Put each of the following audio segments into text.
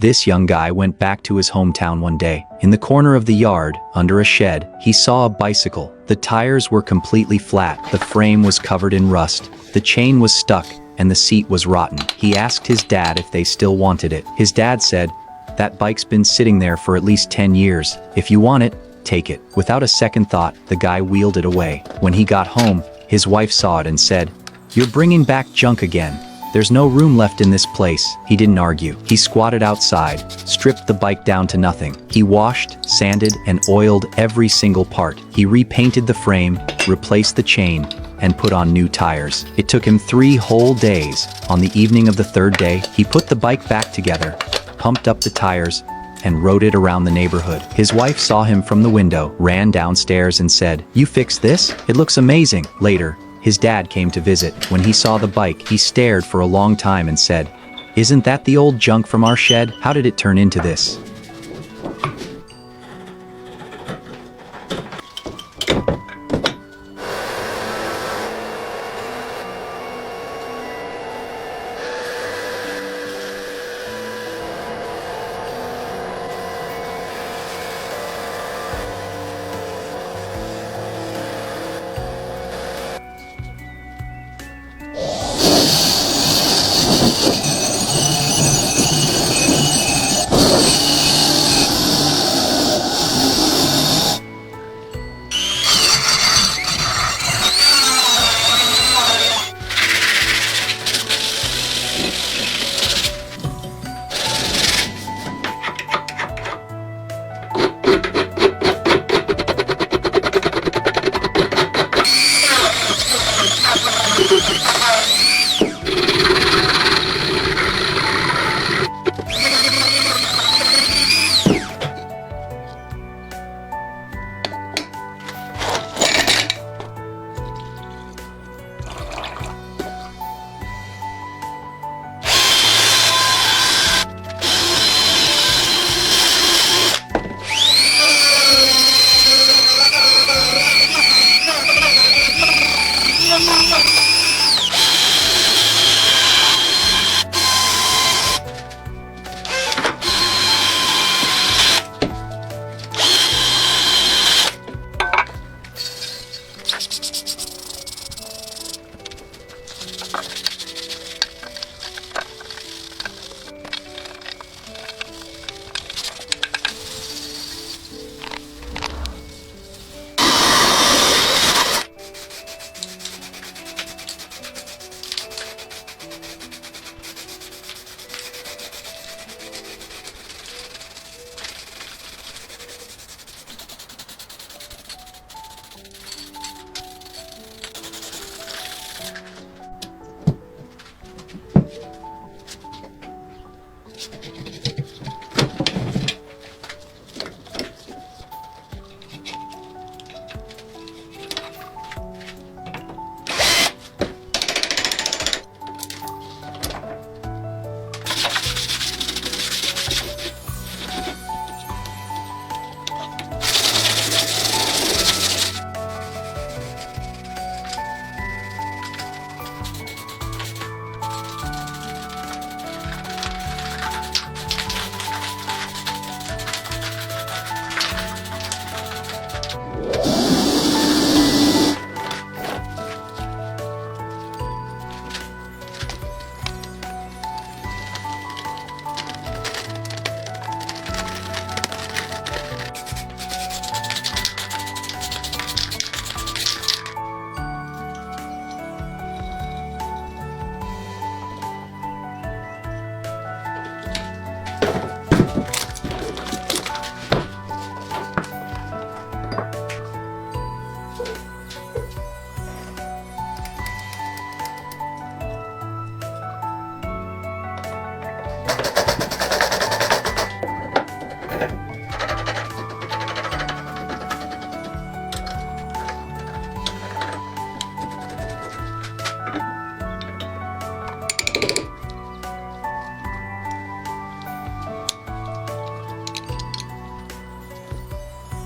This young guy went back to his hometown one day. In the corner of the yard, under a shed, he saw a bicycle. The tires were completely flat, the frame was covered in rust, the chain was stuck, and the seat was rotten. He asked his dad if they still wanted it. His dad said, "That bike's been sitting there for at least 10 years. If you want it, take it." Without a second thought, the guy wheeled it away. When he got home, his wife saw it and said, "You're bringing back junk again. There's no room left in this place." He didn't argue. He squatted outside, stripped the bike down to nothing. He washed, sanded, and oiled every single part. He repainted the frame, replaced the chain, and put on new tires. It took him 3 whole days. On the evening of the 3rd day, he put the bike back together, pumped up the tires, and rode it around the neighborhood. His wife saw him from the window, ran downstairs and said, "You fixed this? It looks amazing." Later, his dad came to visit. When he saw the bike, he stared for a long time and said, "Isn't that the old junk from our shed? How did it turn into this?"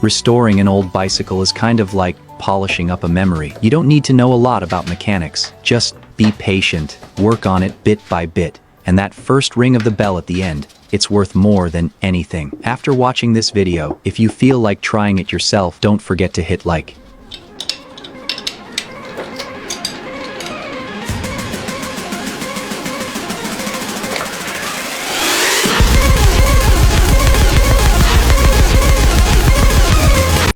Restoring an old bicycle is kind of like polishing up a memory. You don't need to know a lot about mechanics. Just be patient, work on it bit by bit, and that first ring of the bell at the end, it's worth more than anything. After watching this video, if you feel like trying it yourself, don't forget to hit like.